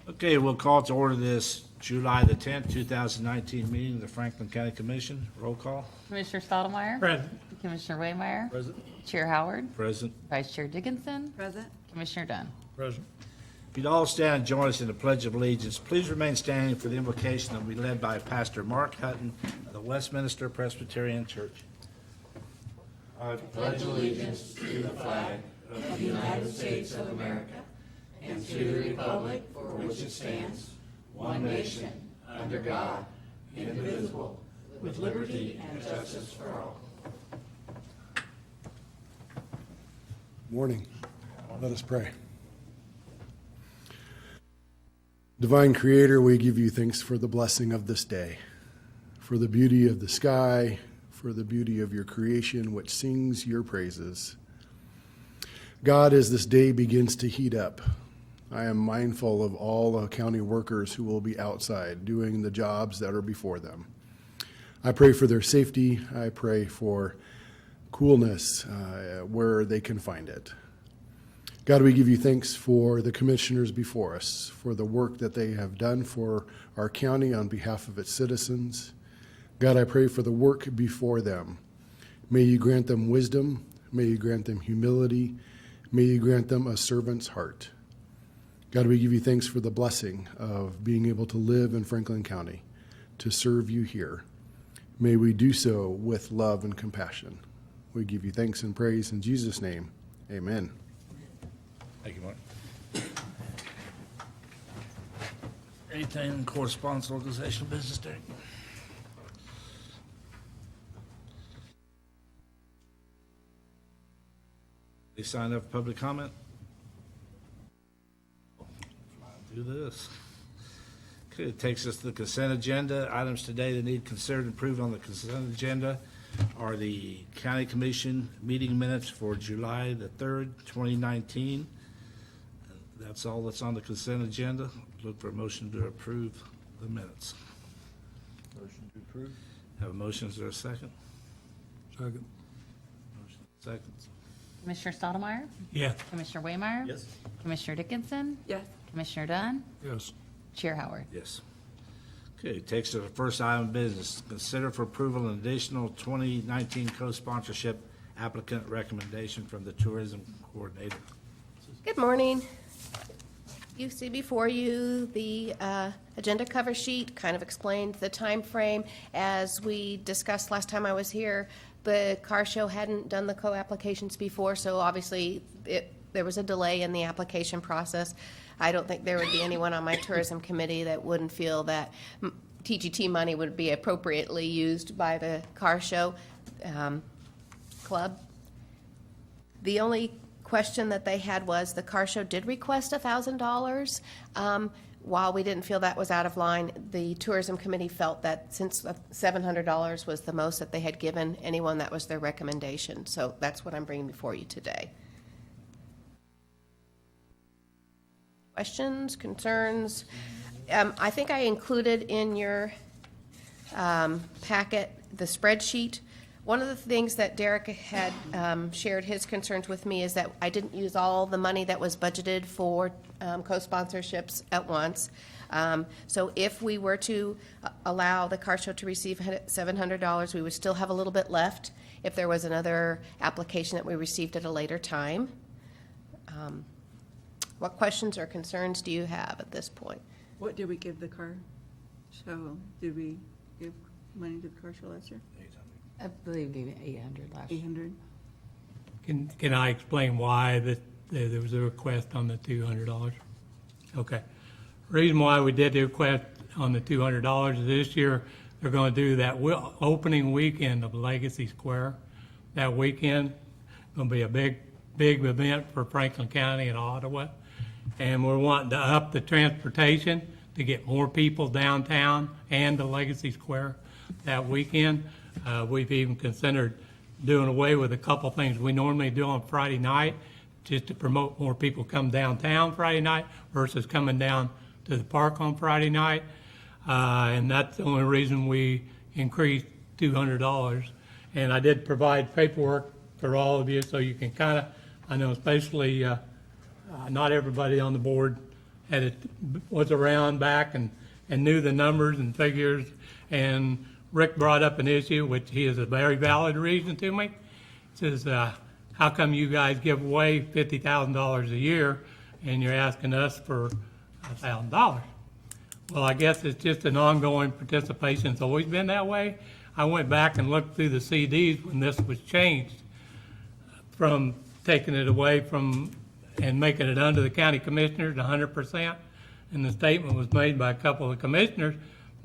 Okay, we'll call to order this July the 10th, 2019 meeting of the Franklin County Commission. Roll call. Commissioner Stottlemyre. Present. Commissioner Waymire. Present. Chair Howard. Present. Vice Chair Dickinson. Present. Commissioner Dunn. Present. If you'd all stand and join us in the Pledge of Allegiance, please remain standing for the invocation that will be led by Pastor Mark Hutton of the Westminster Presbyterian Church. I pledge allegiance to the flag of the United States of America and to the republic for which it stands, one nation, under God, indivisible, with liberty and justice for all. Morning. Let us pray. Divine Creator, we give you thanks for the blessing of this day, for the beauty of the sky, for the beauty of your creation, which sings your praises. God, as this day begins to heat up, I am mindful of all county workers who will be outside doing the jobs that are before them. I pray for their safety. I pray for coolness where they can find it. God, we give you thanks for the commissioners before us, for the work that they have done for our county on behalf of its citizens. God, I pray for the work before them. May you grant them wisdom. May you grant them humility. May you grant them a servant's heart. God, we give you thanks for the blessing of being able to live in Franklin County, to serve you here. May we do so with love and compassion. We give you thanks and praise in Jesus' name. Amen. Thank you, Mark. Anything in correspondence, organizational business, Derek? They signed up for public comment? Do this. Okay, it takes us to the consent agenda. Items today that need considered and approved on the consent agenda are the County Commission meeting minutes for July the 3rd, 2019. That's all that's on the consent agenda. Look for a motion to approve the minutes. Motion to approve. Have a motion, is there a second? Second. Motion, second. Commissioner Stottlemyre. Yes. Commissioner Waymire. Yes. Commissioner Dickinson. Yes. Commissioner Dunn. Yes. Chair Howard. Yes. Okay, it takes us to the first item of business. Consider for approval an additional 2019 co-sponsorship applicant recommendation from the tourism coordinator. Good morning. You see before you the agenda cover sheet, kind of explained the time frame. As we discussed last time I was here, the car show hadn't done the co-applications before, so obviously there was a delay in the application process. I don't think there would be anyone on my tourism committee that wouldn't feel that TGT money would be appropriately used by the car show club. The only question that they had was the car show did request $1,000. While we didn't feel that was out of line, the tourism committee felt that since $700 was the most that they had given anyone, that was their recommendation. So that's what I'm bringing before you today. Questions, concerns? I think I included in your packet the spreadsheet. One of the things that Derek had shared his concerns with me is that I didn't use all the money that was budgeted for co-sponsorships at once. So if we were to allow the car show to receive $700, we would still have a little bit left if there was another application that we received at a later time. What questions or concerns do you have at this point? What did we give the car show? Did we give money to the car show last year? I believe we gave 800 last year. 800? Can I explain why there was a request on the $200? Okay. Reason why we did the request on the $200 is this year they're going to do that opening weekend of Legacy Square. That weekend going to be a big event for Franklin County and Ottawa, and we're wanting to up the transportation to get more people downtown and to Legacy Square that weekend. We've even considered doing away with a couple things we normally do on Friday night just to promote more people come downtown Friday night versus coming down to the park on Friday night. And that's the only reason we increased $200. And I did provide paperwork for all of you so you can kind of, I know especially not everybody on the board was around back and knew the numbers and figures. And Rick brought up an issue, which he is a very valid reason to me. Says, how come you guys give away $50,000 a year and you're asking us for $1,000? Well, I guess it's just an ongoing participation. It's always been that way. I went back and looked through the CDs when this was changed from taking it away from and making it under the county commissioners 100%. And the statement was made by a couple of commissioners.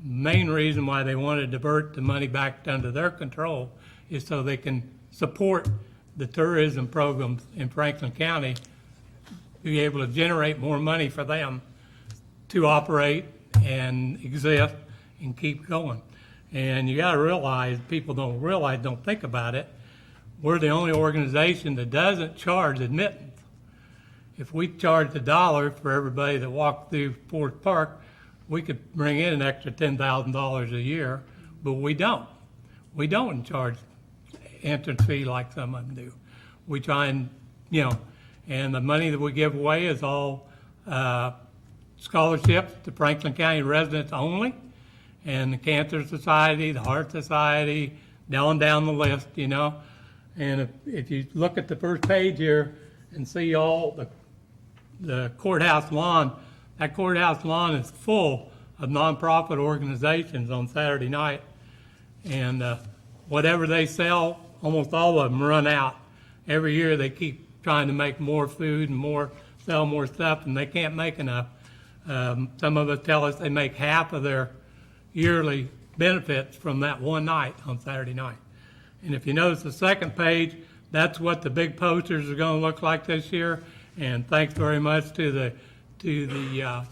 Main reason why they want to divert the money back under their control is so they can support the tourism programs in Franklin County, be able to generate more money for them to operate and exist and keep going. And you got to realize, people don't realize, don't think about it, we're the only organization that doesn't charge admittance. If we charged $1 for everybody that walked through Forest Park, we could bring in an extra $10,000 a year, but we don't. We don't charge entrance fee like some of them do. We try and, and the money that we give away is all scholarships to Franklin County residents only, and the Cancer Society, the Heart Society, down the list, And if you look at the first page here and see all the courthouse lawn, that courthouse lawn is full of nonprofit organizations on Saturday night. And whatever they sell, almost all of them run out. Every year they keep trying to make more food and sell more stuff, and they can't make enough. Some of us tell us they make half of their yearly benefits from that one night on Saturday night. And if you notice the second page, that's what the big posters are going to look like this year. And thanks very much to the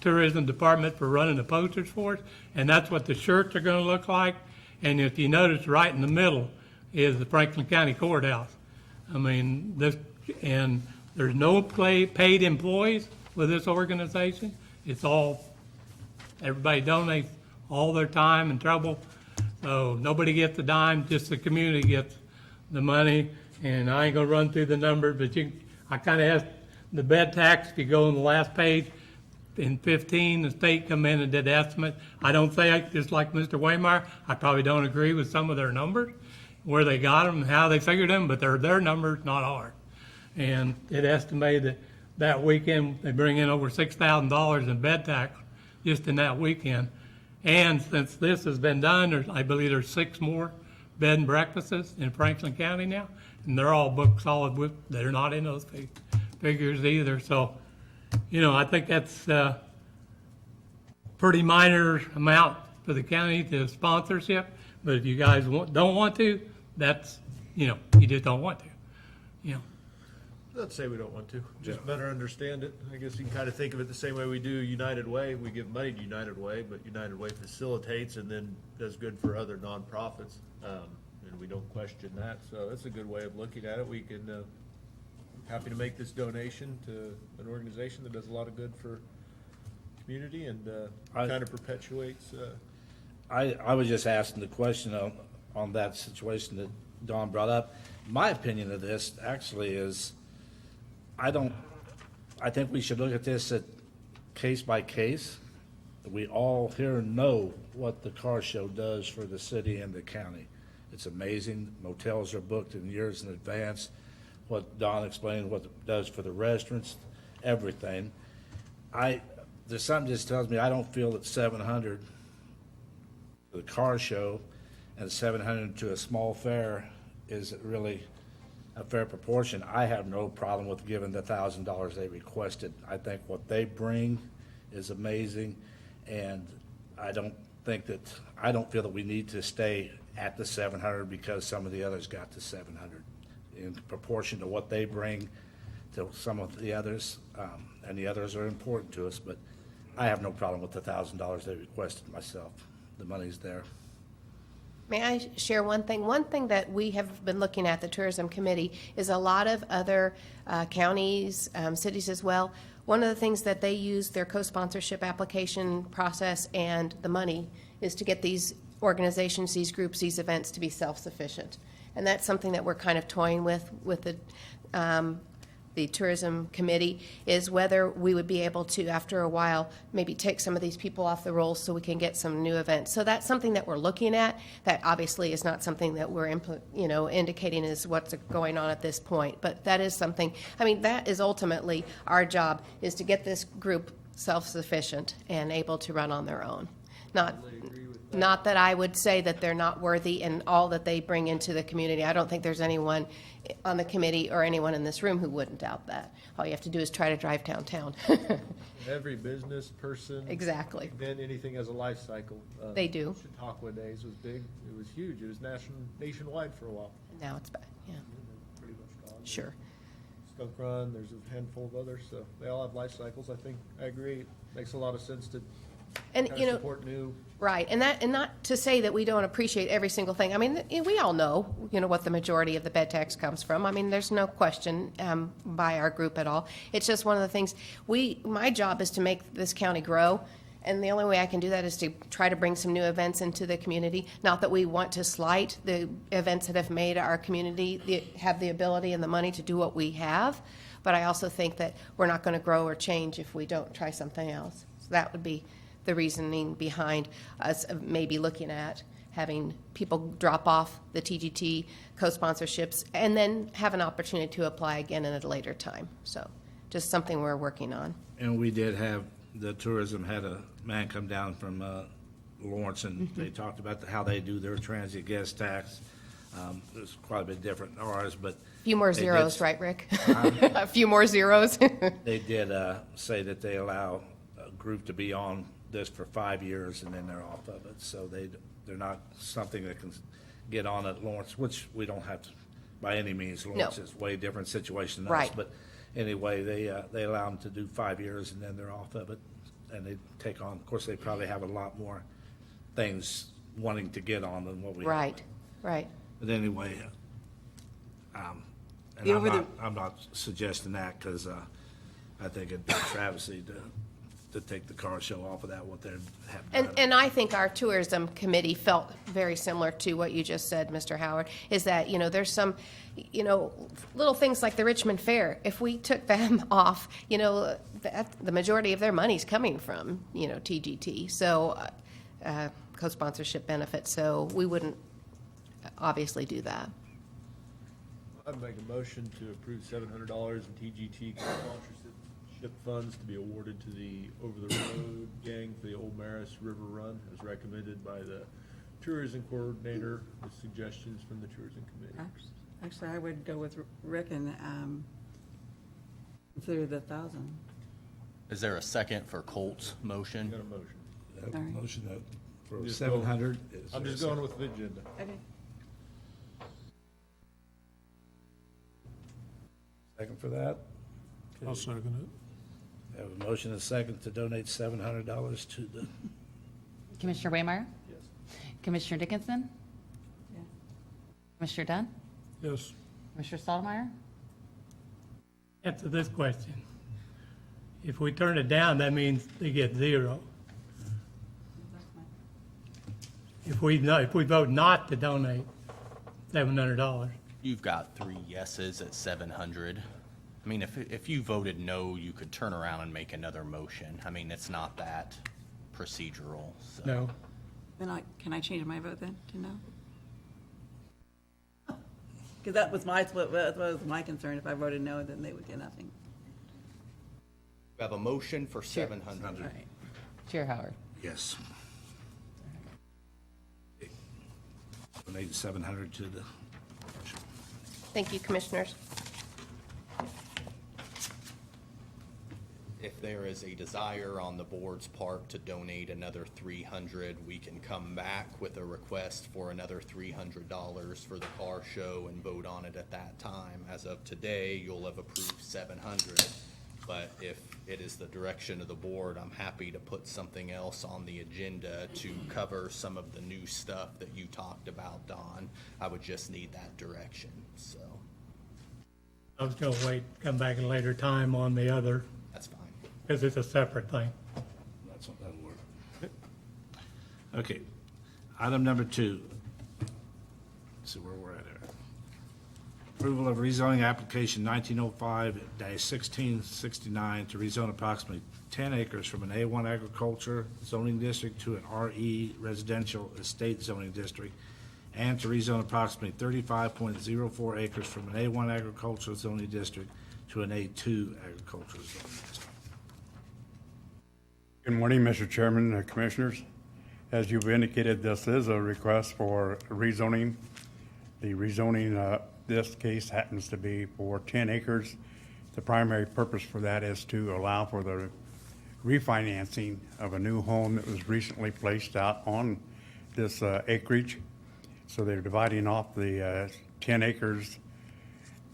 tourism department for running the posters for us. And that's what the shirts are going to look like. And if you notice, right in the middle is the Franklin County Courthouse. I mean, and there's no paid employees with this organization. It's all, everybody donates all their time and trouble. So nobody gets a dime, just the community gets the money. And I ain't gonna run through the numbers, but I kind of asked the bed tax, if you go on the last page, in 15, the state come in and did estimates. I don't say, just like Mr. Waymeyer, I probably don't agree with some of their numbers, where they got them, how they figured them, but they're their numbers, not ours. And it estimated that weekend, they bring in over $6,000 in bed tax just in that weekend. And since this has been done, I believe there's 6 more bed and breakfasts in Franklin County now, and they're all booked solid with, they're not in those figures either. So, I think that's a pretty minor amount for the county to sponsorship, but if you guys don't want to, that's, you just don't want to, Not say we don't want to, just better understand it. I guess you can kind of think of it the same way we do United Way. We give money to United Way, but United Way facilitates and then does good for other nonprofits. And we don't question that, so that's a good way of looking at it. We can, happy to make this donation to an organization that does a lot of good for community and kind of perpetuates. I was just asking the question on that situation that Don brought up. My opinion of this actually is, I think we should look at this at case by case. We all here know what the car show does for the city and the county. It's amazing. Motels are booked in years in advance. What Don explained, what it does for the restaurants, everything. There's something just tells me I don't feel that 700 for the car show and 700 to a small fair is really a fair proportion. I have no problem with giving the $1,000 they requested. I think what they bring is amazing, and I don't feel that we need to stay at the 700 because some of the others got to 700 in proportion to what they bring to some of the others, and the others are important to us, but I have no problem with the $1,000 they requested myself. The money's there. May I share one thing? One thing that we have been looking at, the Tourism Committee, is a lot of other counties, cities as well. One of the things that they use their co-sponsorship application process and the money is to get these organizations, these groups, these events to be self-sufficient. And that's something that we're kind of toying with the the tourism committee, is whether we would be able to, after a while, maybe take some of these people off the rolls so we can get some new events. So that's something that we're looking at. That obviously is not something that we're indicating is what's going on at this point. But that is something, I mean, that is ultimately our job, is to get this group self-sufficient and able to run on their own. Not that I would say that they're not worthy in all that they bring into the community. I don't think there's anyone on the committee or anyone in this room who wouldn't doubt that. All you have to do is try to drive downtown. Every business person. Exactly. Then anything has a life cycle. They do. Chautauqua Days was big. It was huge. It was nationwide for a while. Now it's back, yeah, Pretty much gone. sure. Skunk Run, there's a handful of others, so they all have life cycles. I think, I agree. It makes a lot of sense to And, kind you of know, support new. right, and not to say that we don't appreciate every single thing. I mean, we all know, what the majority of the bed tax comes from. I mean, there's no question by our group at all. It's just one of the things, my job is to make this county grow, and the only way I can do that is to try to bring some new events into the community. Not that we want to slight the events that have made our community have the ability and the money to do what we have, but I also think that we're not going to grow or change if we don't try something else. So that would be the reasoning behind us maybe looking at having people drop off the TGT co-sponsorships and then have an opportunity to apply again at a later time. So just something we're working on. And we did have, the tourism had a man come down from Lawrence, and they talked about how they do their transient guest tax. It's quite a bit different than ours, but. A few more they did zeros, right, Rick? A few more zeros. They did say that they allow a group to be on this for 5 years and then they're off of it. So they're not something that can get on at Lawrence, which we don't have to by any means. Lawrence is way different situation than us. Right. But anyway, they allow them to do 5 years and then they're off of it. And they take on, of course, they probably have a lot more things wanting to get on than what we have. Right, right. But anyway, and I'm not suggesting that because I think it'd be a travesty to take the car show off of that, what they're having. And I think our tourism committee felt very similar to what you just said, Mr. Howard, is that, there's some, little things like the Richmond Fair. If we took them off, the majority of their money's coming from, TGT. So, co-sponsorship benefits. So we wouldn't obviously do that. I'd make a motion to approve $700 in TGT sponsorship funds to be awarded to the Over the Road gang for the Old Maris River Run, as recommended by the tourism coordinator, with suggestions from the tourism committee. Actually, I would go with Rick and consider the 1,000. Is there a second for Colt's motion? Got a motion. Have a All right. motion for Just 700. I'm just going with the agenda. Okay. Second for that. I'll second it. Have a motion and a second to donate $700 to the, Commissioner Waymire? Yes. Commissioner Dickinson? Yeah. Commissioner Dunn? Yes. Commissioner Stottlemyre? Answer this question. If we turn it down, that means they get zero. If we vote not to donate $700, You've got 3 yeses at 700. I mean, if you voted no, you could turn around and make another motion. I mean, it's not that procedural, so. no. Then can I change my vote then to no? Because that was my concern. If I voted no, then they would get nothing. We have a motion for 700. All right. Chair Howard? yes. Donate 700 to the, Thank you, Commissioners. If there is a desire on the board's part to donate another 300, we can come back with a request for another $300 for the car show and vote on it at that time. As of today, you'll have approved 700. But if it is the direction of the board, I'm happy to put something else on the agenda to cover some of the new stuff that you talked about, Don. I would just need that direction, so I was going to wait, come back at a later time on the other, that's fine. because it's a separate thing. that'll work. Okay. Item number 2. Let's see where we're at here. Approval of rezoning application 1905-1669 to rezone approximately 10 acres from an A1 agriculture zoning district to an RE residential estate zoning district, and to rezone approximately 35.04 acres from an A1 agricultural zoning district to an A2 agricultural zoning district. Good morning, Mr. Chairman, Commissioners. As you've indicated, this is a request for rezoning. The rezoning, this case happens to be for 10 acres. The primary purpose for that is to allow for the refinancing of a new home that was recently placed out on this acreage. So they're dividing off the 10 acres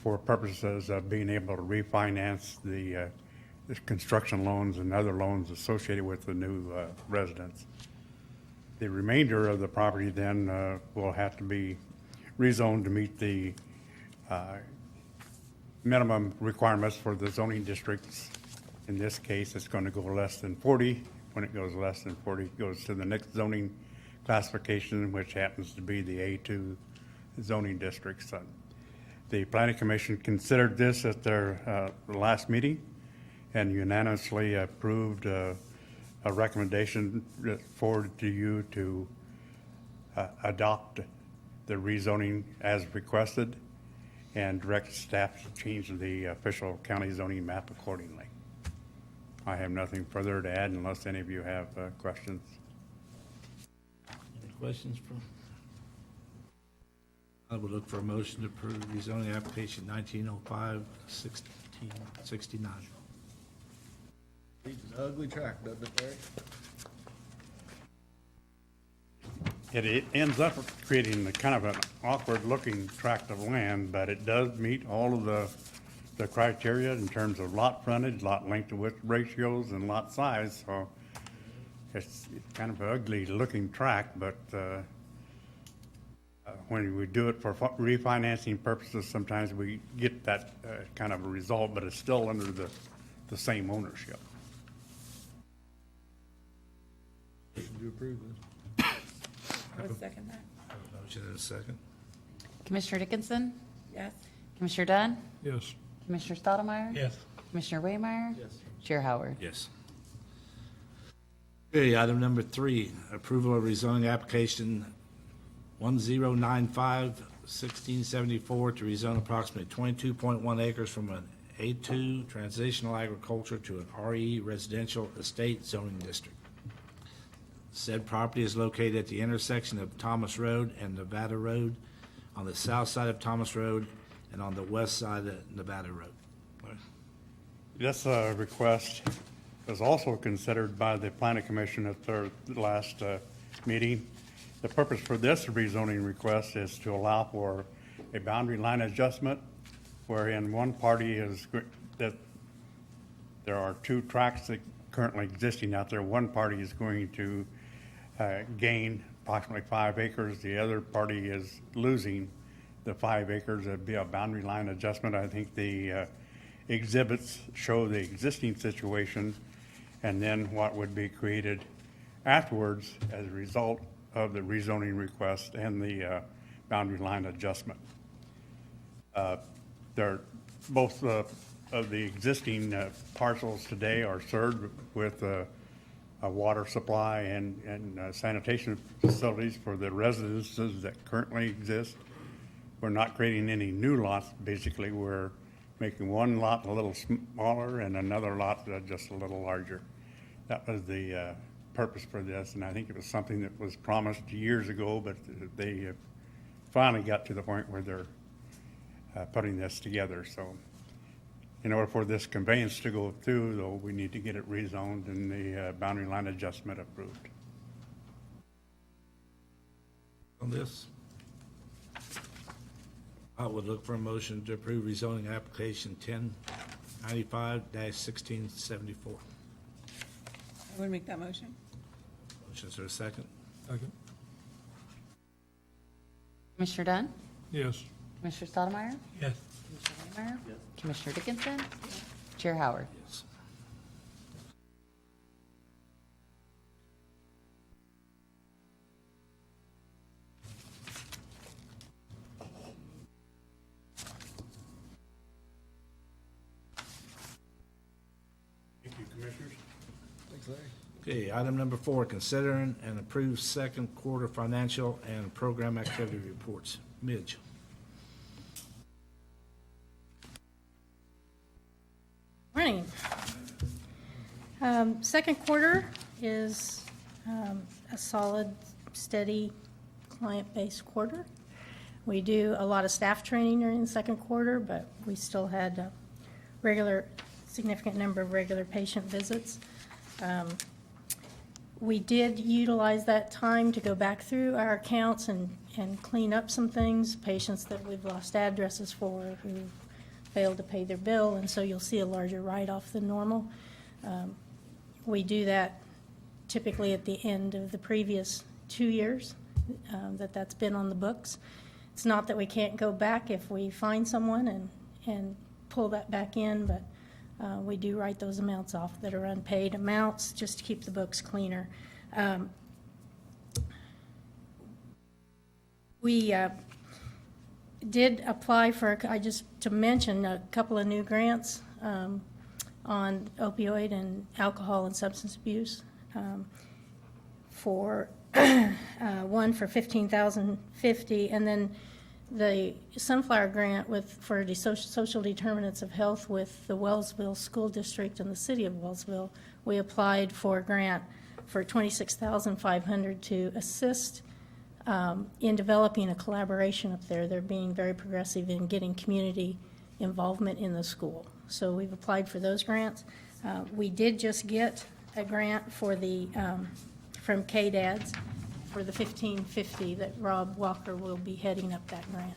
for purposes of being able to refinance the construction loans and other loans associated with the new residence. The remainder of the property then will have to be rezoned to meet the minimum requirements for the zoning districts. In this case, it's going to go less than 40. When it goes less than 40, it goes to the next zoning classification, which happens to be the A2 zoning district. So the Planning Commission considered this at their last meeting and unanimously approved a recommendation forwarded to you to adopt the rezoning as requested and direct staff to change the official county zoning map accordingly. I have nothing further to add unless any of you have questions. Any questions from? I would look for a motion to approve rezoning application 1905-1669. Leads an ugly track, doesn't it, Larry? It ends up creating a kind of an awkward-looking tract of land, but it does meet all of the criteria in terms of lot frontage, lot length to width ratios, and lot size. So it's kind of an ugly-looking tract, but when we do it for refinancing purposes, sometimes we get that kind of a result, but it's still under the same ownership. To approve this. I would second that. Motion and a second. Commissioner Dickinson? Yes. Commissioner Dunn? Yes. Commissioner Stottlemyre? Yes. Commissioner Waymire? Yes. Chair Howard? Yes. Okay, item number 3, approval of rezoning application 1095-1674 to rezone approximately 22.1 acres from an A2 transitional agriculture to an RE residential estate zoning district. Said property is located at the intersection of Thomas Road and Nevada Road, on the south side of Thomas Road and on the west side of Nevada Road. This request was also considered by the Planning Commission at their last meeting. The purpose for this rezoning request is to allow for a boundary line adjustment wherein one party is, that there are two tracts that currently existing out there. One party is going to gain approximately 5 acres. The other party is losing the 5 acres. It'd be a boundary line adjustment. I think the exhibits show the existing situation and then what would be created afterwards as a result of the rezoning request and the boundary line adjustment. Both of the existing parcels today are served with a water supply and sanitation facilities for the residences that currently exist. We're not creating any new lots. Basically, we're making one lot a little smaller and another lot just a little larger. That was the purpose for this, and I think it was something that was promised years ago, but they finally got to the point where they're putting this together. So in order for this conveyance to go through, though, we need to get it rezoned and the boundary line adjustment approved. On this, I would look for a motion to approve rezoning application 1095-1674. I would make that motion. Motion, is there a second? Second. Commissioner Dunn? Yes. Commissioner Stottlemyre? Yes. Commissioner Waymire? Commissioner Dickinson? Chair Howard? Yes. Okay, item number 4, consider and approve second quarter financial and program activity reports. Midge. Morning. Second quarter is a solid, steady, client-based quarter. We do a lot of staff training during the second quarter, but we still had a significant number of regular patient visits. We did utilize that time to go back through our accounts and clean up some things, patients that we've lost addresses for who failed to pay their bill, and so you'll see a larger write-off than normal. We do that typically at the end of the previous 2 years that's been on the books. It's not that we can't go back if we find someone and pull that back in, but we do write those amounts off that are unpaid amounts just to keep the books cleaner. We did apply for, to mention, a couple of new grants on opioid and alcohol and substance abuse. For one for $15,050, and then the Sunflower Grant for the social determinants of health with the Wellsville School District and the City of Wellsville. We applied for a grant for $26,500 to assist in developing a collaboration up there. They're being very progressive in getting community involvement in the school. So we've applied for those grants. We did just get a grant for from KDADS for the $1,550 that Rob Walker will be heading up that grant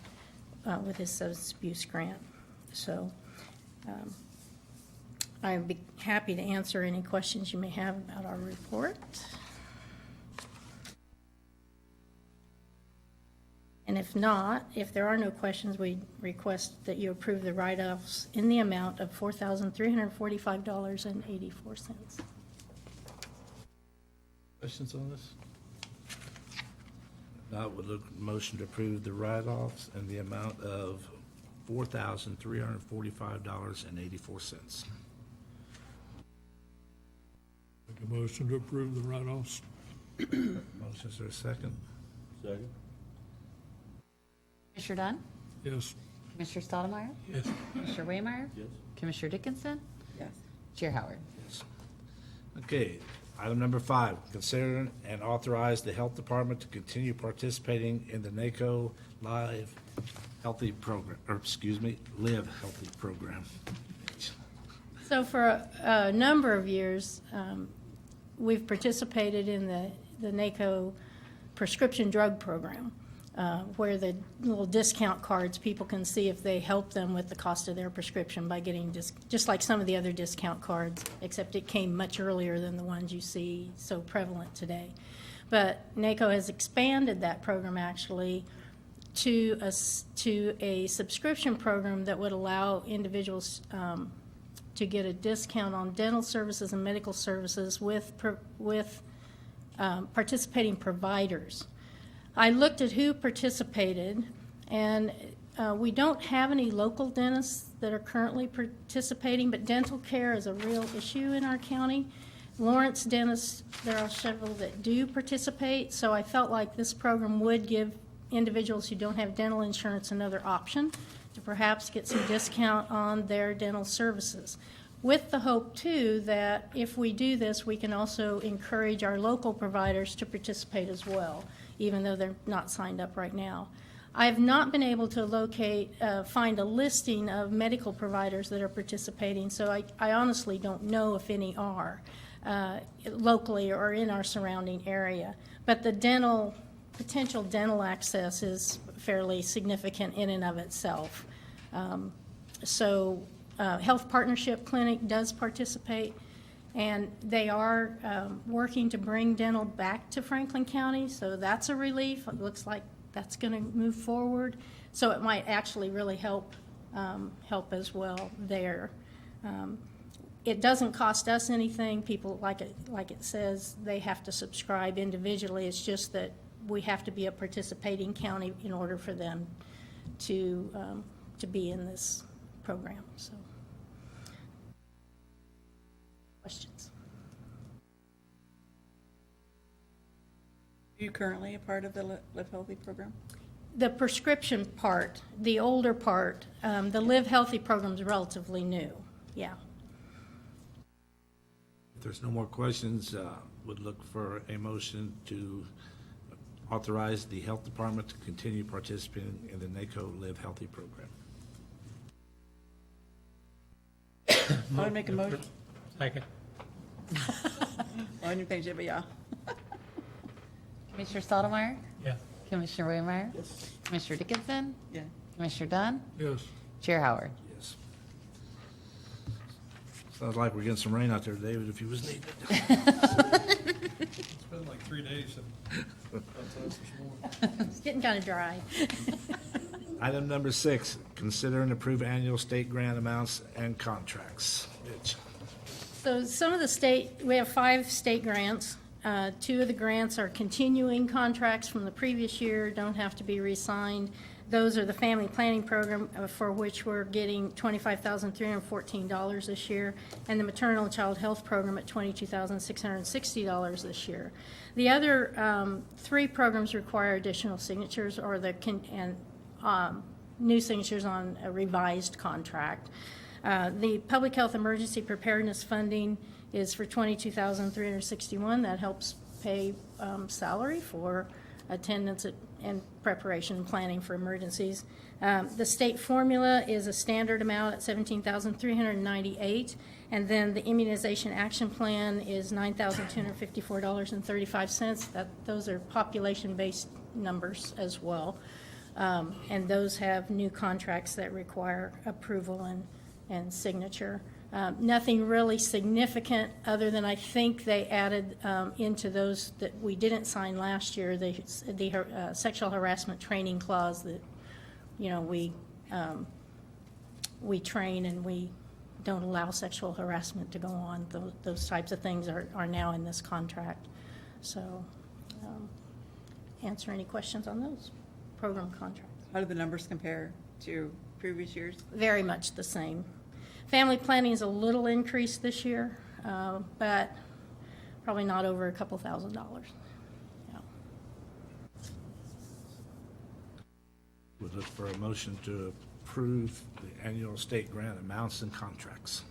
with his substance abuse grant. So I'd be happy to answer any questions you may have about our report. And if not, if there are no questions, we request that you approve the write-offs in the amount of $4,345.84. Questions on this? Not would look motion to approve the write-offs in the amount of $4,345.84. Make a motion to approve the write-offs. Motion, is there a second? Second. Commissioner Dunn? Yes. Commissioner Stottlemyre? Yes. Commissioner Waymire? Yes. Commissioner Dickinson? Yes. Chair Howard? Yes. Okay, item number 5, consider and authorize the Health Department to continue participating in the NACO Live Healthy Program, Live Healthy Program. So for a number of years, we've participated in the NACO prescription drug program, where the little discount cards, people can see if they help them with the cost of their prescription by getting just like some of the other discount cards, except it came much earlier than the ones you see so prevalent today. But NACO has expanded that program actually to a subscription program that would allow individuals to get a discount on dental services and medical services with participating providers. I looked at who participated, and we don't have any local dentists that are currently participating, but dental care is a real issue in our county. Lawrence dentists, there are several that do participate, so I felt like this program would give individuals who don't have dental insurance another option to perhaps get some discount on their dental services. With the hope, too, that if we do this, we can also encourage our local providers to participate as well, even though they're not signed up right now. I have not been able to find a listing of medical providers that are participating, so I honestly don't know if any are locally or in our surrounding area. But the potential dental access is fairly significant in and of itself. Health Partnership Clinic does participate, and they are working to bring dental back to Franklin County, so that's a relief. It looks like that's going to move forward, so it might actually really help as well there. It doesn't cost us anything. People, like it says, they have to subscribe individually. It's just that we have to be a participating county in order for them to be in this program. So, questions? you currently a part of the Live Healthy program? The prescription part, the older part, the Live Healthy program is relatively new, yeah. If there's no more questions, would look for a motion to authorize the Health Department to continue participating in the NACO Live Healthy program. I would make a motion. Second. On your page, but yeah. Commissioner Stottlemyre? Yes. Commissioner Waymire? Yes. Commissioner Dickinson? Yeah. Commissioner Dunn? Yes. Chair Howard? Yes. Sounds like we're getting some rain out there, David, if you was needed. It's been like 3 days and It's getting kind of dry. Item number 6, consider and approve annual state grant amounts and contracts. Mitch. So some of the state, we have 5 state grants. 2 of the grants are continuing contracts from the previous year, don't have to be re-signed. Those are the family planning program, for which we're getting $25,314 this year, and the maternal and child health program at $22,660 this year. The other 3 programs require additional signatures, or new signatures on a revised contract. The public health emergency preparedness funding is for $22,361. That helps pay salary for attendance and preparation and planning for emergencies. The state formula is a standard amount at $17,398, and then the immunization action plan is $9,254.35. Those are population-based numbers as well, and those have new contracts that require approval and signature. Nothing really significant, other than I think they added into those that we didn't sign last year, the sexual harassment training clause that, we train and we don't allow sexual harassment to go on. Those types of things are now in this contract. So, answer any questions on those program contracts. How do the numbers compare to previous years? Very much the same. Family planning is a little increased this year, but probably not over a couple $1,000. Yeah. Would look for a motion to approve the annual state grant amounts and contracts.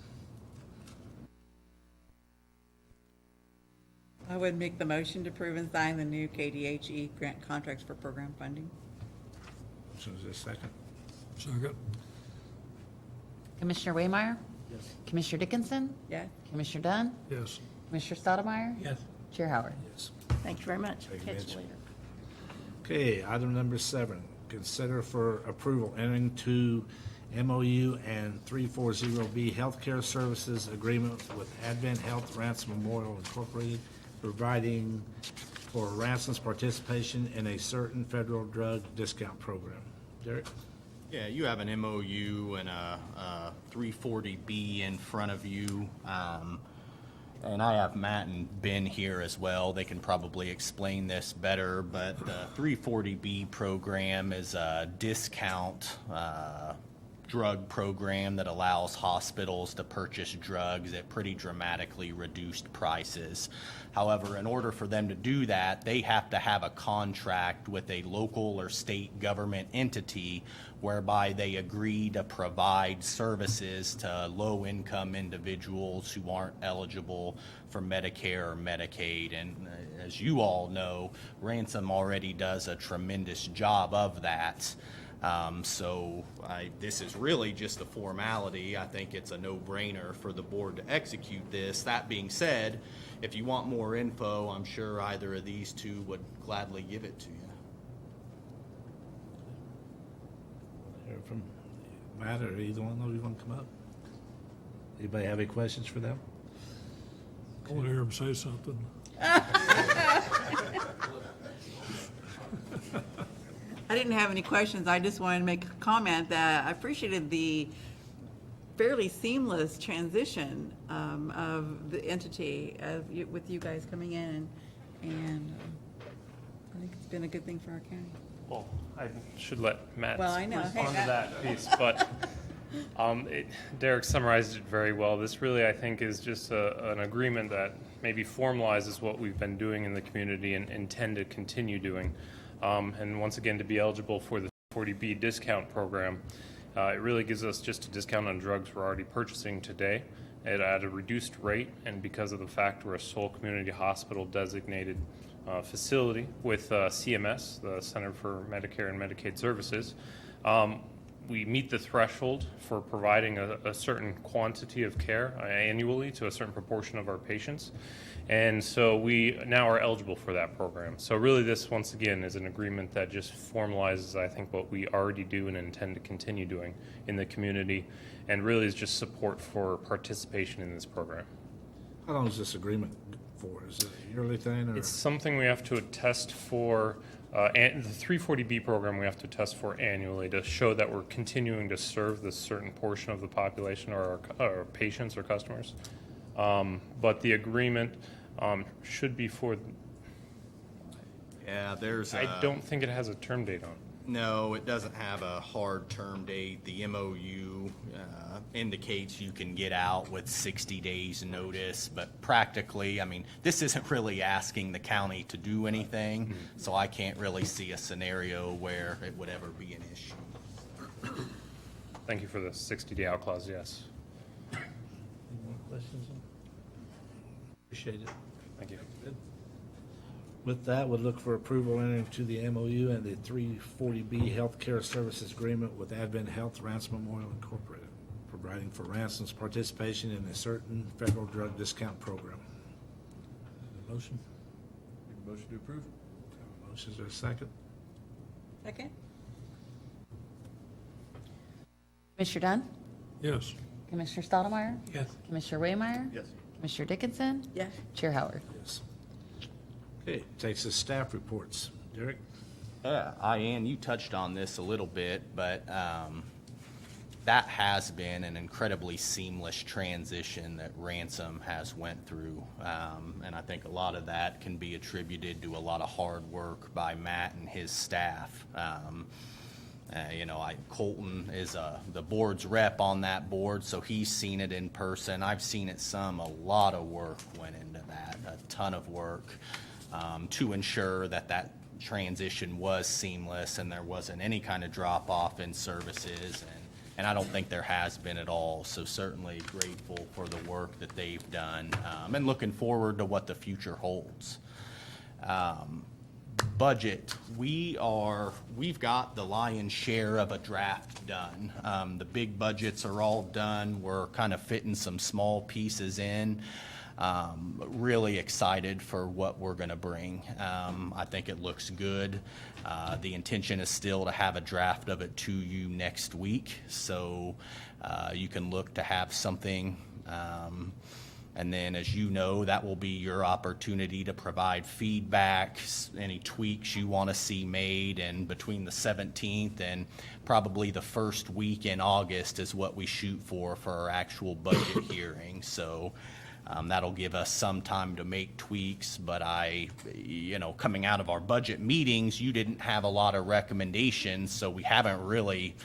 I would make the motion to approve and sign the new KDHE grant contracts for program funding. Motion is there a second? second. Commissioner Waymire? Yes. Commissioner Dickinson? Yes. Commissioner Dunn? Yes. Commissioner Stottlemyre? Yes. Chair Howard? Yes. Thank you very much. Thank you, Catch Mitch. you later. Okay, item number 7, consider for approval entering to MOU and 340B Healthcare Services Agreement with Advent Health Ransom Memorial Incorporated, providing for Ransom's participation in a certain federal drug discount program. Derek? Yeah, you have an MOU and a 340B in front of you. And I have Matt and Ben here as well. They can probably explain this better, but the 340B program is a discount drug program that allows hospitals to purchase drugs at pretty dramatically reduced prices. However, in order for them to do that, they have to have a contract with a local or state government entity whereby they agree to provide services to low-income individuals who aren't eligible for Medicare or Medicaid. And as you all know, Ransom already does a tremendous job of that. This is really just a formality. I think it's a no-brainer for the board to execute this. That being said, if you want more info, I'm sure either of these two would gladly give it to you. Hear from Matt or either one of you want to come up? Anybody have any questions for them? I want to hear him say something. I didn't have any questions. I just wanted to make a comment that I appreciated the fairly seamless transition of the entity with you guys coming in, and I think it's been a good thing for our county. Well, I should let Matt Well, I know. respond Hey, to Matt. that piece, but Derek summarized it very well. This really, I think, is just an agreement that maybe formalizes what we've been doing in the community and intend to continue doing. And once again, to be eligible for the 40B discount program, it really gives us just a discount on drugs we're already purchasing today at a reduced rate, and because of the fact we're a sole community hospital designated facility with CMS, the Center for Medicare and Medicaid Services, we meet the threshold for providing a certain quantity of care annually to a certain proportion of our patients. And so we now are eligible for that program. So really this, once again, is an agreement that just formalizes, I think, what we already do and intend to continue doing in the community, and really is just support for participation in this program. How long is this agreement for? Is it a yearly thing, or? It's something we have to attest for, and the 340B program we have to test for annually to show that we're continuing to serve this certain portion of the population or our patients or customers. But the agreement should be for, Yeah, there's. I don't think it has a term date on it. No, it doesn't have a hard term date. The MOU indicates you can get out with 60 days notice, but practically, I mean, this isn't really asking the county to do anything, so I can't really see a scenario where it would ever be an issue. Thank you for the 60-day out clause, yes. Any more questions? Appreciate it. Thank you. With that, we'll look for approval entering to the MOU and the 340B Healthcare Services Agreement with Advent Health Ransom Memorial Incorporated, providing for Ransom's participation in a certain federal drug discount program. Motion? Motion to approve? Motion, is there a second? Second? Commissioner Dunn? Yes. Commissioner Stottlemyre? Yes. Commissioner Waymire? Yes. Commissioner Dickinson? Yes. Chair Howard? Yes. Okay, takes us staff reports. Derek? Yeah, Ian, you touched on this a little bit, but that has been an incredibly seamless transition that Ransom has went through. And I think a lot of that can be attributed to a lot of hard work by Matt and his staff. Colton is the board's rep on that board, so he's seen it in person. I've seen it some. A lot of work went into that, a ton of work to ensure that transition was seamless and there wasn't any kind of drop-off in services, and I don't think there has been at all. So certainly grateful for the work that they've done, and looking forward to what the future holds. Budget, we've got the lion's share of a draft done. The big budgets are all done. We're kind of fitting some small pieces in. Really excited for what we're going to bring. I think it looks good. The intention is still to have a draft of it to you next week, so you can look to have something. And then, as you know, that will be your opportunity to provide feedback, any tweaks you want to see made, and between the 17th and probably the first week in August is what we shoot for our actual budget hearing. So that'll give us some time to make tweaks, but coming out of our budget meetings, you didn't have a lot of recommendations, so we haven't really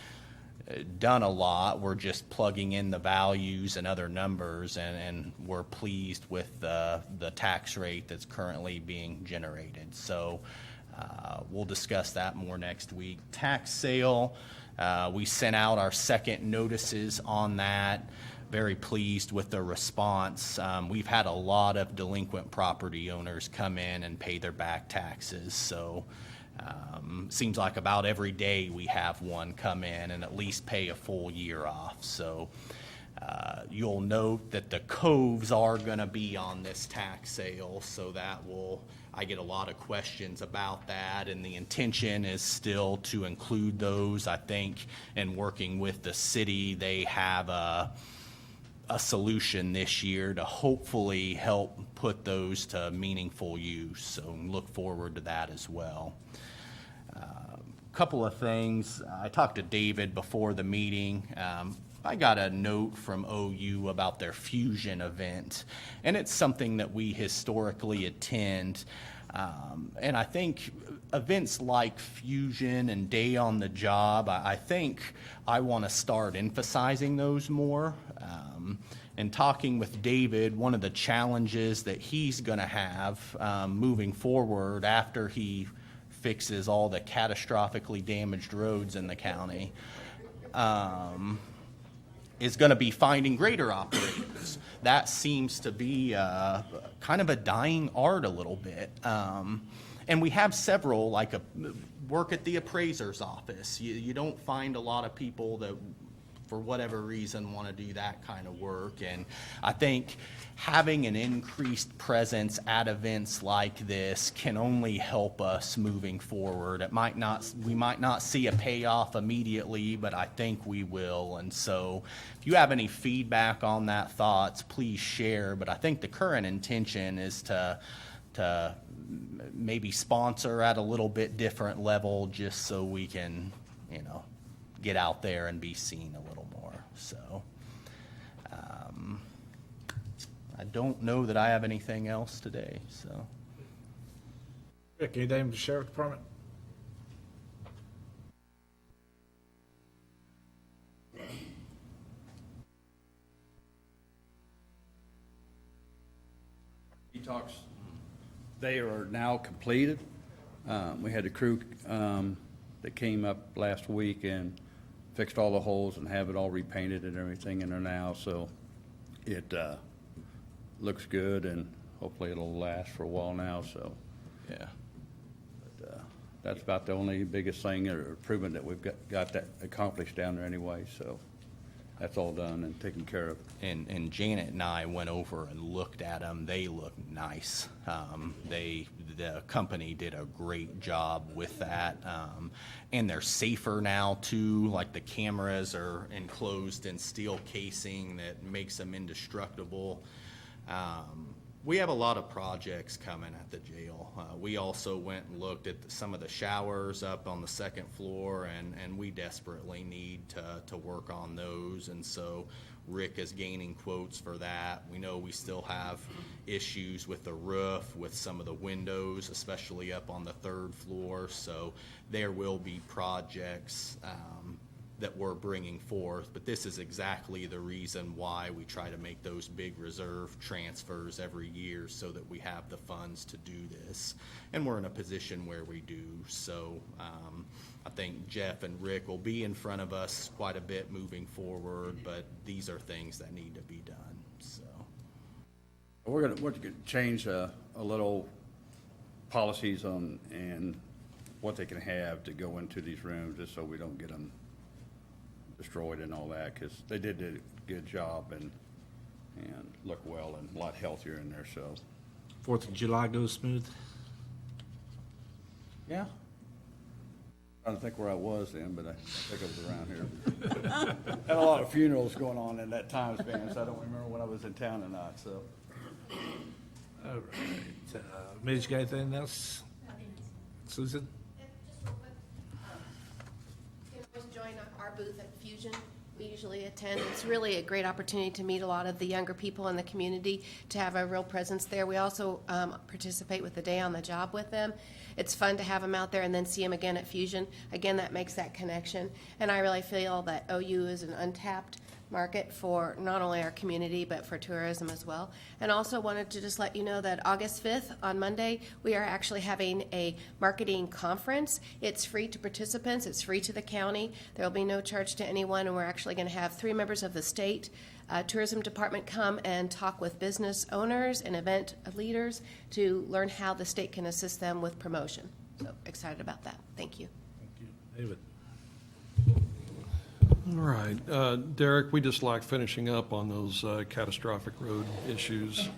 done a lot. We're just plugging in the values and other numbers, and we're pleased with the tax rate that's currently being generated. So we'll discuss that more next week. Tax sale, we sent out our second notices on that. Very pleased with the response. We've had a lot of delinquent property owners come in and pay their back taxes, so seems like about every day we have one come in and at least pay a full year off. So you'll note that the coves are going to be on this tax sale, so I get a lot of questions about that, and the intention is still to include those. I think in working with the city, they have a solution this year to hopefully help put those to meaningful use, so look forward to that as well. Couple of things. I talked to David before the meeting. I got a note from OU about their Fusion event, and it's something that we historically attend. And I think events like Fusion and Day on the Job, I think I want to start emphasizing those more. And talking with David, one of the challenges that he's going to have moving forward after he fixes all the catastrophically damaged roads in the county is going to be finding grader operators. That seems to be kind of a dying art a little bit. And we have several, like work at the appraiser's office. You don't find a lot of people that, for whatever reason, want to do that kind of work. And I think having an increased presence at events like this can only help us moving forward. We might not see a payoff immediately, but I think we will. And so if you have any feedback on that thoughts, please share. But I think the current intention is to maybe sponsor at a little bit different level, just so we can, get out there and be seen a little more. So I don't know that I have anything else today, so. Rick, anything from the Sheriff Department? Detox, they are now completed. We had a crew that came up last week and fixed all the holes and have it all repainted and everything in there now, so it looks good, and hopefully it'll last for a while now, so. Yeah. But that's about the only biggest thing or improvement that we've got that accomplished down there anyway, so that's all done and taken care of. And Janet and I went over and looked at them. They look nice. The company did a great job with that. And they're safer now too. Like the cameras are enclosed in steel casing that makes them indestructible. We have a lot of projects coming at the jail. We also went and looked at some of the showers up on the second floor, and we desperately need to work on those. And so Rick is gaining quotes for that. We know we still have issues with the roof, with some of the windows, especially up on the third floor. So there will be projects that we're bringing forth, but this is exactly the reason why we try to make those big reserve transfers every year, so that we have the funds to do this, and we're in a position where we do. So I think Jeff and Rick will be in front of us quite a bit moving forward, but these are things that need to be done. So We're gonna change a little policies on and what they can have to go into these rooms, just so we don't get them destroyed and all that, because they did a good job and look well and a lot healthier in there, so. 4th of July goes smooth? Yeah. I don't think where I was then, but I think I was around here. Had a lot of funerals going on in that time span, so I don't remember when I was in town or not, so. All right. Mitch, got anything else? Susan? Just real quick, you can always join our booth at Fusion. We usually attend. It's really a great opportunity to meet a lot of the younger people in the community, to have a real presence there. We also participate with the Day on the Job with them. It's fun to have them out there and then see them again at Fusion. Again, that makes that connection. And I really feel that OU is an untapped market for not only our community, but for tourism as well. And also wanted to just let you know that August 5th, on Monday, we are actually having a marketing conference. It's free to participants. It's free to the county. There will be no charge to anyone, and we're actually going to have 3 members of the state tourism department come and talk with business owners and event leaders to learn how the state can assist them with promotion. So excited about that. Thank you. Thank you. David? All right, Derek, we just like finishing up on those catastrophic road issues.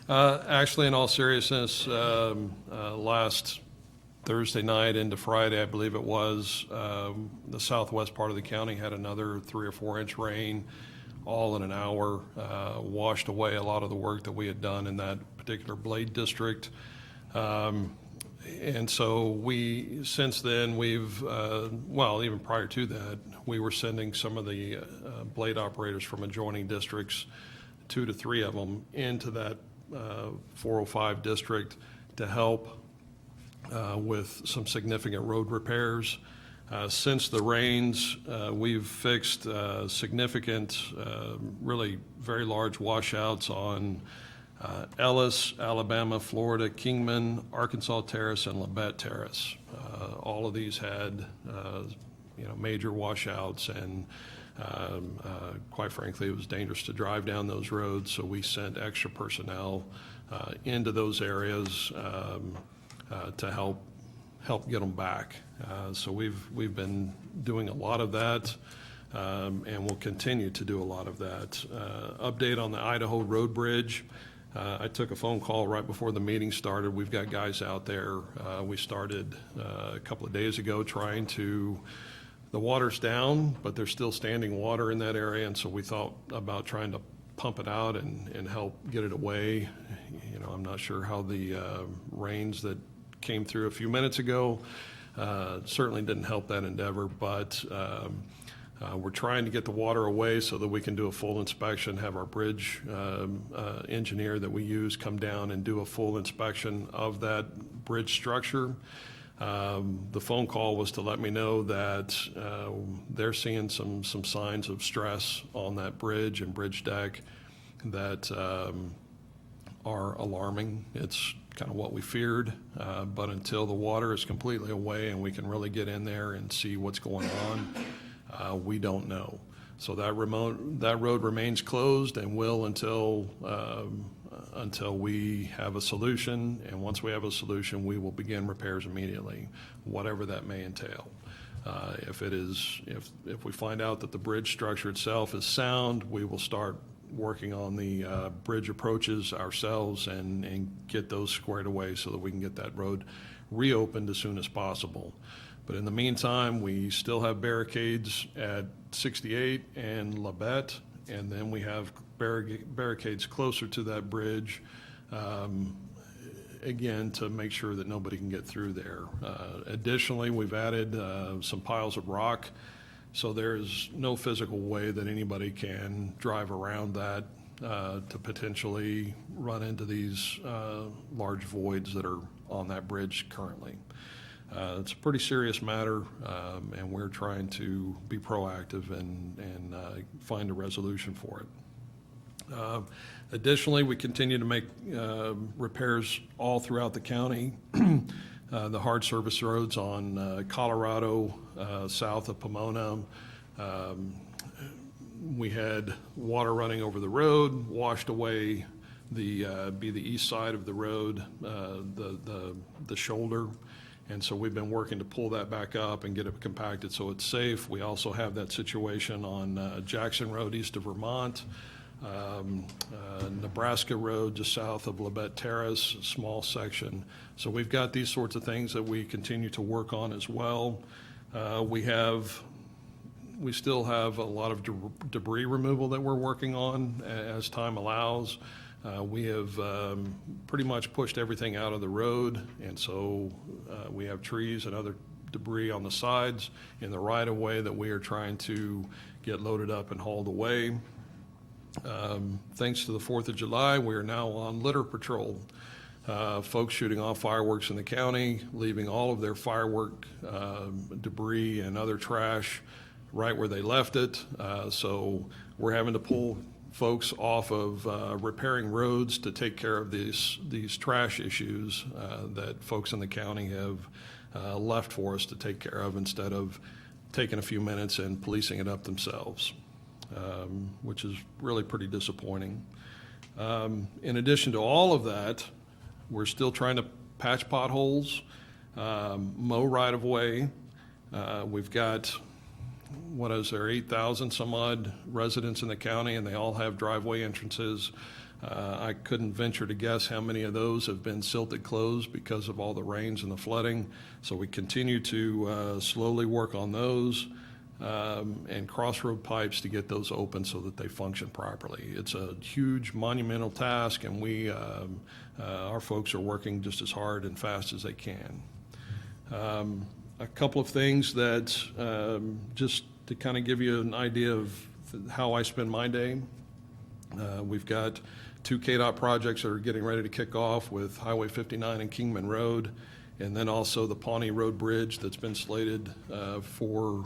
Actually, in all seriousness, last Thursday night into Friday, I believe it was, the southwest part of the county had another 3 or 4 inch rain, all in an hour, washed away a lot of the work that we had done in that particular Blade district. And so since then, we've, even prior to that, we were sending some of the blade operators from adjoining districts, 2 to 3 of them, into that 405 district to help with some significant road repairs. Since the rains, we've fixed significant, really very large washouts on Ellis, Alabama, Florida, Kingman, Arkansas Terrace, and Labette Terrace. All of these had, major washouts, and quite frankly, it was dangerous to drive down those roads, so we sent extra personnel into those areas to help get them back. So we've been doing a lot of that, and we'll continue to do a lot of that. Update on the Idaho Road Bridge. I took a phone call right before the meeting started. We've got guys out there. We started a couple of days ago trying to, the water's down, but there's still standing water in that area, and so we thought about trying to pump it out and help get it away. I'm not sure how the rains that came through a few minutes ago certainly didn't help that endeavor, but we're trying to get the water away so that we can do a full inspection, have our bridge engineer that we use come down and do a full inspection of that bridge structure. The phone call was to let me know that they're seeing some signs of stress on that bridge and bridge deck that are alarming. It's kind of what we feared, but until the water is completely away and we can really get in there and see what's going on, we don't know. So that road remains closed and will until we have a solution. And once we have a solution, we will begin repairs immediately, whatever that may entail. If we find out that the bridge structure itself is sound, we will start working on the bridge approaches ourselves and get those squared away so that we can get that road reopened as soon as possible. But in the meantime, we still have barricades at 68 and Labette, and then we have barricades closer to that bridge, again, to make sure that nobody can get through there. Additionally, we've added some piles of rock, so there's no physical way that anybody can drive around that to potentially run into these large voids that are on that bridge currently. It's a pretty serious matter, and we're trying to be proactive and find a resolution for it. Additionally, we continue to make repairs all throughout the county. The hard surface roads on Colorado, south of Pomona. We had water running over the road, washed away the east side of the road, the shoulder. And so we've been working to pull that back up and get it compacted so it's safe. We also have that situation on Jackson Road east of Vermont, Nebraska Road just south of Labette Terrace, small section. So we've got these sorts of things that we continue to work on as well. We still have a lot of debris removal that we're working on as time allows. We have pretty much pushed everything out of the road, and so we have trees and other debris on the sides in the right-of-way that we are trying to get loaded up and hauled away. Thanks to the 4th of July, we are now on litter patrol. Folks shooting off fireworks in the county, leaving all of their firework debris and other trash right where they left it. So we're having to pull folks off of repairing roads to take care of these trash issues that folks in the county have left for us to take care of instead of taking a few minutes and policing it up themselves, which is really pretty disappointing. In addition to all of that, we're still trying to patch potholes, mow right-of-way. We've got 8,000 some odd residents in the county, and they all have driveway entrances. I couldn't venture to guess how many of those have been silted closed because of all the rains and the flooding. So we continue to slowly work on those and crossroad pipes to get those open so that they function properly. It's a huge monumental task, and our folks are working just as hard and fast as they can. A couple of things that just to kind of give you an idea of how I spend my day. We've got two KDOT projects that are getting ready to kick off with Highway 59 and Kingman Road, and then also the Pawnee Road Bridge that's been slated for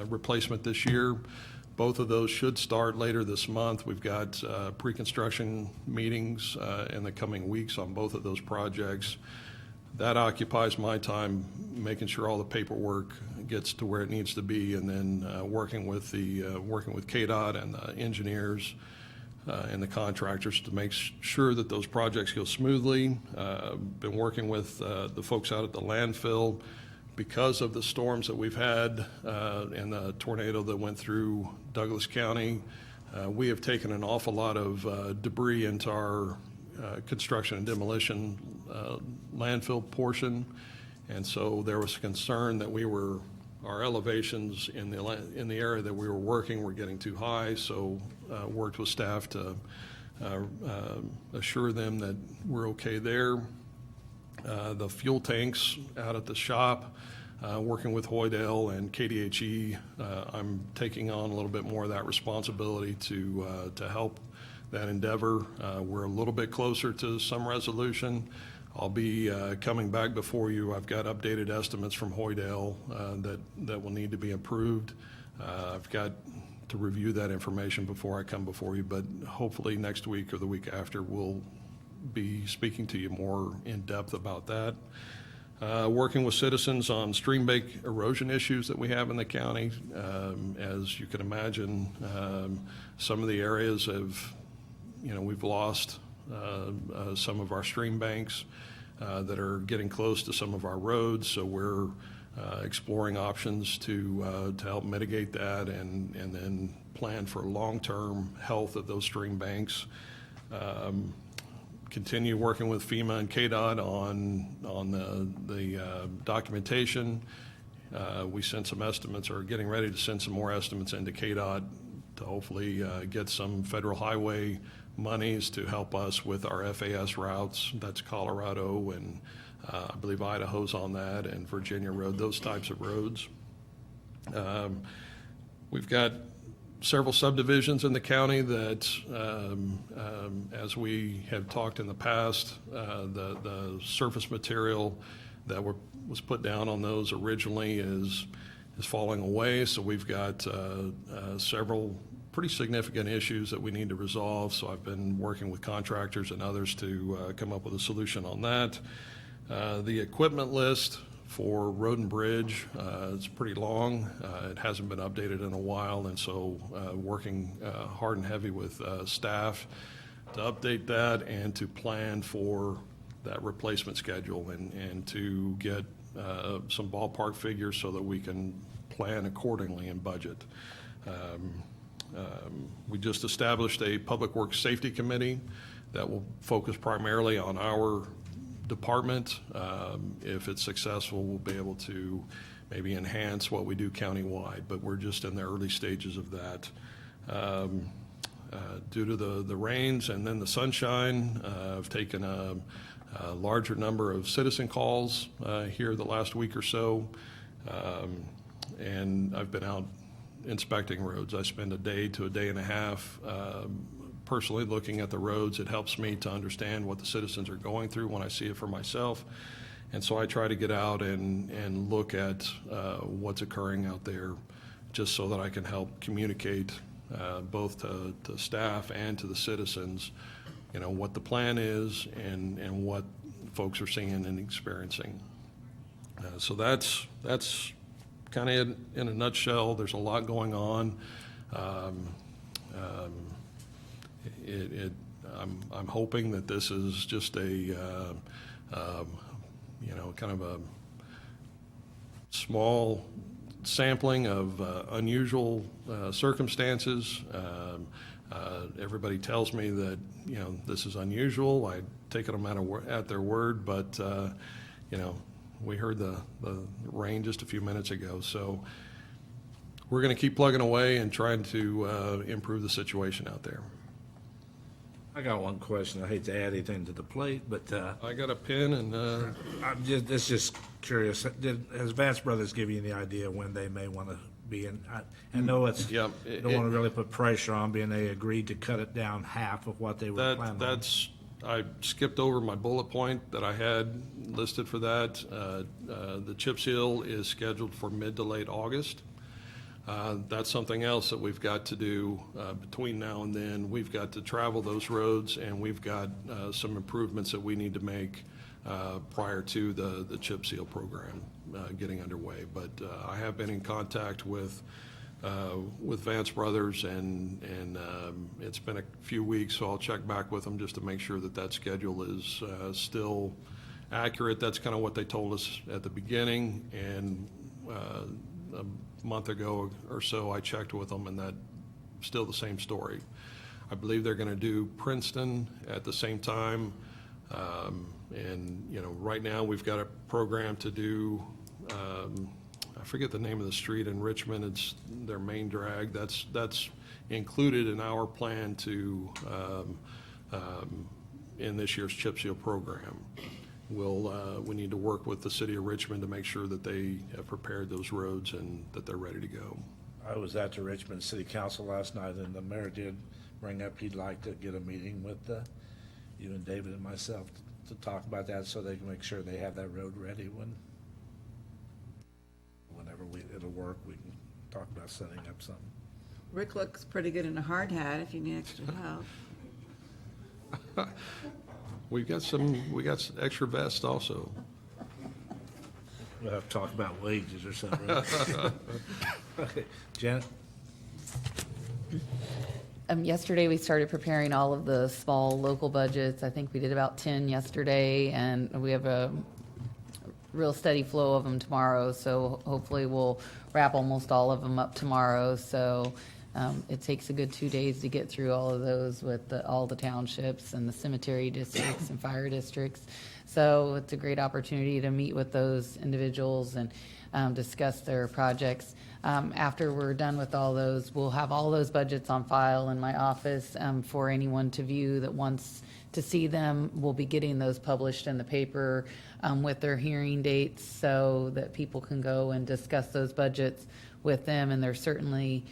replacement this year. Both of those should start later this month. We've got pre-construction meetings in the coming weeks on both of those projects. That occupies my time, making sure all the paperwork gets to where it needs to be, and then working with KDOT and the engineers and the contractors to make sure that those projects go smoothly. Been working with the folks out at the landfill. Because of the storms that we've had and the tornado that went through Douglas County, we have taken an awful lot of debris into our construction and demolition landfill portion. And so there was concern that our elevations in the area that we were working were getting too high, so worked with staff to assure them that we're okay there. The fuel tanks out at the shop, working with Hoydale and KDHE, I'm taking on a little bit more of that responsibility to help that endeavor. We're a little bit closer to some resolution. I'll be coming back before you. I've got updated estimates from Hoydale that will need to be approved. I've got to review that information before I come before you, but hopefully next week or the week after we'll be speaking to you more in depth about that. Working with citizens on stream bank erosion issues that we have in the county. As you can imagine, some of the areas we've lost some of our stream banks that are getting close to some of our roads, so we're exploring options to help mitigate that and then plan for long-term health of those stream banks. Continue working with FEMA and KDOT on the documentation. We sent some estimates, or getting ready to send some more estimates into KDOT to hopefully get some federal highway monies to help us with our FAS routes. That's Colorado, and I believe Idaho's on that, and Virginia Road, those types of roads. We've got several subdivisions in the county that, as we have talked in the past, the surface material that was put down on those originally is falling away. So we've got several pretty significant issues that we need to resolve. So I've been working with contractors and others to come up with a solution on that. The equipment list for Road and Bridge, it's pretty long. It hasn't been updated in a while, and so working hard and heavy with staff to update that and to plan for that replacement schedule and to get some ballpark figures so that we can plan accordingly and budget. We just established a Public Works Safety Committee that will focus primarily on our department. If it's successful, we'll be able to maybe enhance what we do countywide, but we're just in the early stages of that. Due to the rains and then the sunshine, I've taken a larger number of citizen calls here the last week or so, and I've been out inspecting roads. I spend a day to a day and a half personally looking at the roads. It helps me to understand what the citizens are going through when I see it for myself. And so I try to get out and look at what's occurring out there just so that I can help communicate both to staff and to the citizens, what the plan is and what folks are seeing and experiencing. So that's kind of in a nutshell. There's a lot going on. I'm hoping that this is just a kind of a small sampling of unusual circumstances. Everybody tells me that this is unusual. I take them at their word, but we heard the rain just a few minutes ago, so we're going to keep plugging away and trying to improve the situation out there. I got one question. I hate to add anything to the plate, but I got a pen, and it's just curious. Has Vance Brothers given you any idea when they may want to being, I know it's, Yeah, don't want to really put pressure on, being they agreed to cut it down half of what they were planning on. That's, I skipped over my bullet point that I had listed for that. The chip seal is scheduled for mid to late August. That's something else that we've got to do between now and then. We've got to travel those roads, and we've got some improvements that we need to make prior to the chip seal program getting underway. But I have been in contact with Vance Brothers, and it's been a few weeks, so I'll check back with them just to make sure that that schedule is still accurate. That's kind of what they told us at the beginning, and a month ago or so, I checked with them, and that's still the same story. I believe they're going to do Princeton at the same time. And, you know, right now, we've got a program to do, I forget the name of the street in Richmond. It's their main drag. That's included in our plan to, in this year's chip seal program. We need to work with the city of Richmond to make sure that they have prepared those roads and that they're ready to go. I was at the Richmond City Council last night, and the mayor did bring up he'd like to get a meeting with you and David and myself to talk about that, so they can make sure they have that road ready whenever it'll work. We can talk about setting up something. Rick looks pretty good in a hard hat if you need extra help. We got some extra vests also. We'll have to talk about wages or something. Right? Okay. Janet? Yesterday, we started preparing all of the small local budgets. I think we did about 10 yesterday, and we have a real steady flow of them tomorrow, so hopefully we'll wrap almost all of them up tomorrow. So it takes a good 2 days to get through all of those with all the townships and the cemetery districts and fire districts. So it's a great opportunity to meet with those individuals and discuss their projects. After we're done with all those, we'll have all those budgets on file in my office for anyone to view that wants to see them. We'll be getting those published in the paper with their hearing dates so that people can go and discuss those budgets with them, and they're certainly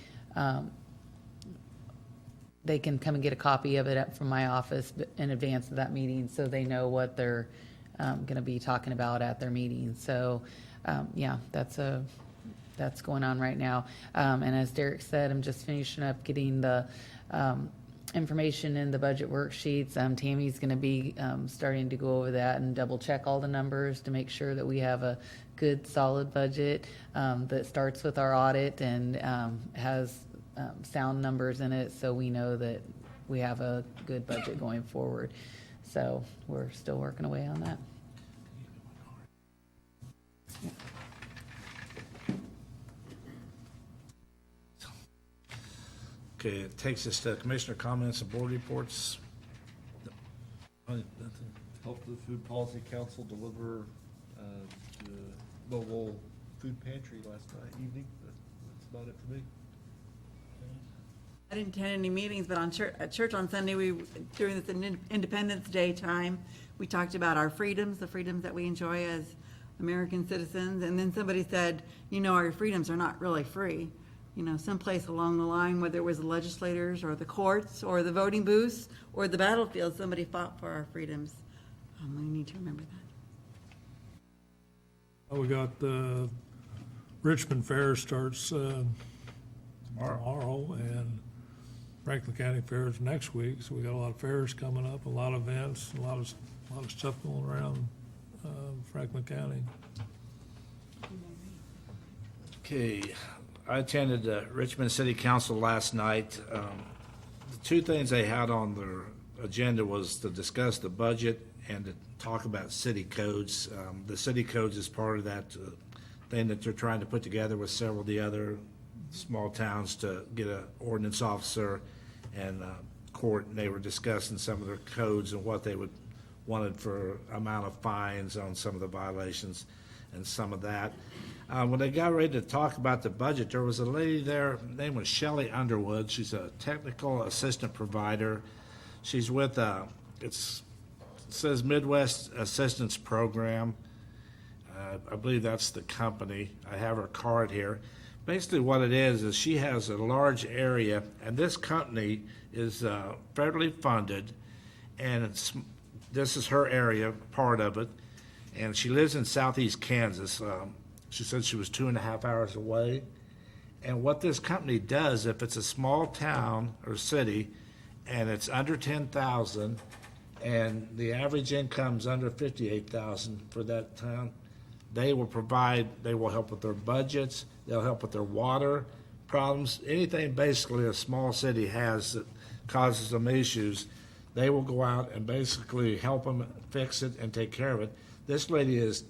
they can come and get a copy of it from my office in advance of that meeting so they know what they're going to be talking about at their meeting. So yeah, that's going on right now. And as Derek said, I'm just finishing up getting the information in the budget worksheets. Tammy's going to be starting to go over that and double check all the numbers to make sure that we have a good solid budget that starts with our audit and has sound numbers in it, so we know that we have a good budget going forward. So we're still working away on that. Yeah. Okay, it takes us to commissioner comments and board reports. Helped the Food Policy Council deliver the mobile food pantry last evening. That's about it for me. I didn't attend any meetings, but at church on Sunday, during this Independence Day time, we talked about our freedoms, the freedoms that we enjoy as American citizens. And then somebody said, you know, our freedoms are not really free. You know, someplace along the line, whether it was the legislators or the courts or the voting booths or the battlefield, somebody fought for our freedoms. We need to remember that. We got the Richmond Fair starts tomorrow, and Franklin County Fair is next week. So we got a lot of fairs coming up, a lot of events, a lot of stuff going around Franklin County. Okay, I attended the Richmond City Council last night. The two things they had on their agenda was to discuss the budget and to talk about city codes. The city codes is part of that thing that they're trying to put together with several of the other small towns to get an ordinance officer and court, and they were discussing some of their codes and what they wanted for amount of fines on some of the violations and some of that. When they got ready to talk about the budget, there was a lady there, her name was Shelley Underwood. She's a technical assistant provider. She's with, it says Midwest Assistance Program. I believe that's the company. I have her card here. Basically what it is she has a large area, and this company is federally funded, and this is her area, part of it, and she lives in southeast Kansas. She said she was 2.5 hours away. And what this company does, if it's a small town or city and it's under 10,000 and the average income's under 58,000 for that town, they will help with their budgets, they'll help with their water problems, anything basically a small city has that causes them issues, they will go out and basically help them fix it and take care of it. This lady is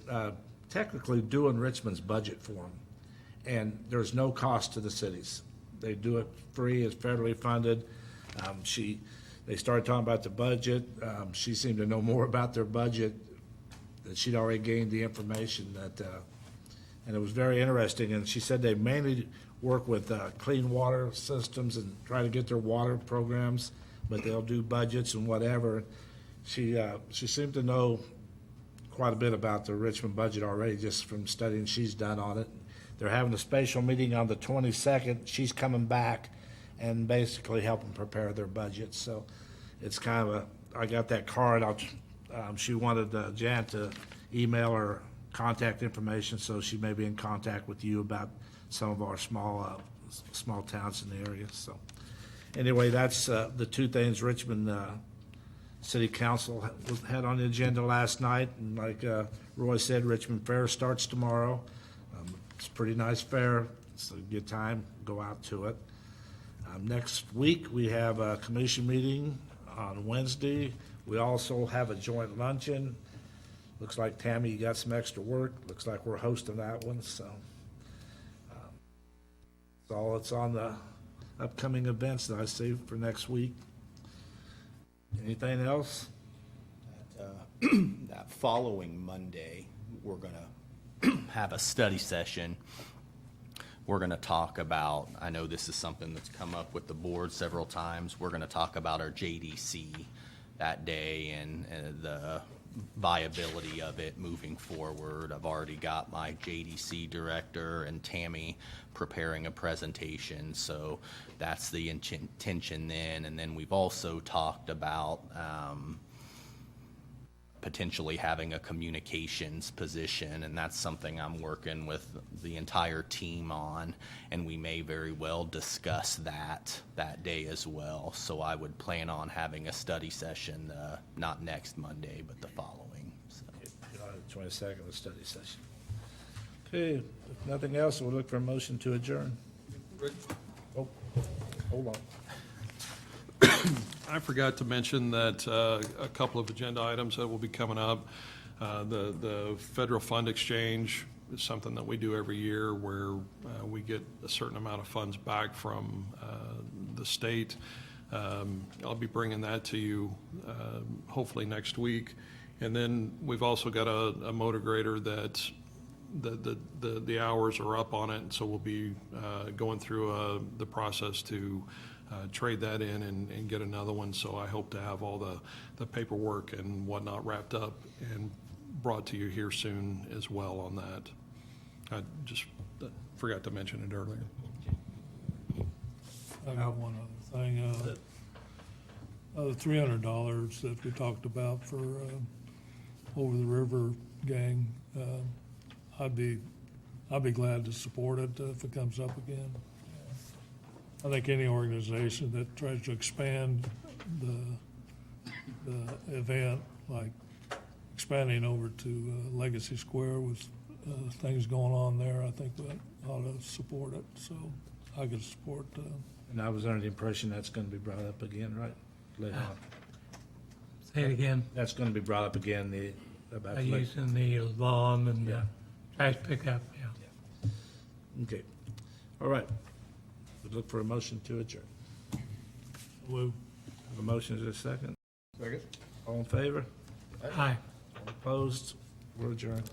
technically doing Richmond's budget for them, and there's no cost to the cities. They do it free, it's federally funded. They started talking about the budget. She seemed to know more about their budget, that she'd already gained the information and it was very interesting. And she said they mainly work with clean water systems and try to get their water programs, but they'll do budgets and whatever. She seemed to know quite a bit about the Richmond budget already, just from studying she's done on it. They're having a special meeting on the 22nd. She's coming back and basically helping prepare their budget. So it's kind of I got that card. She wanted Jan to email her contact information, so she may be in contact with you about some of our small towns in the area. So anyway, that's the two things Richmond City Council had on the agenda last night. And like Roy said, Richmond Fair starts tomorrow. It's a pretty nice fair. It's a good time. Go out to it. Next week, we have a commission meeting on Wednesday. We also have a joint luncheon. Looks like Tammy, you got some extra work. Looks like we're hosting that one. So it's on the upcoming events that I see for next week. Anything else? That following Monday, we're going to have a study session. We're going to talk about, I know this is something that's come up with the board several times, we're going to talk about our JDC that day and the viability of it moving forward. I've already got my JDC director and Tammy preparing a presentation, so that's the intention then. And then we've also talked about potentially having a communications position, and that's something I'm working with the entire team on, and we may very well discuss that day as well. So I would plan on having a study session, not next Monday, but the following. So. 22nd, a study session. Okay, if nothing else, we'll look for a motion to adjourn. Oh, hold on. I forgot to mention that a couple of agenda items that will be coming up. The federal fund exchange is something that we do every year where we get a certain amount of funds back from the state. I'll be bringing that to you hopefully next week. And then we've also got a motor grader that the hours are up on it, so we'll be going through the process to trade that in and get another one. So I hope to have all the paperwork and whatnot wrapped up and brought to you here soon as well on that. I just forgot to mention it earlier. I got one other thing. The $300 that we talked about for Over the River gang, I'd be glad to support it if it comes up again. I think any organization that tries to expand the event, like expanding over to Legacy Square with things going on there, I think we ought to support it. So I could support. And I was under the impression that's going to be brought up again, right? Later on. Say it again. That's going to be brought up again. About Using the lawn and the trash pickup, yeah. Okay. All right. We'd look for a motion to adjourn. Lou. Have a motion, is there a second? Second. All in favor? Aye. All opposed? We're adjourned.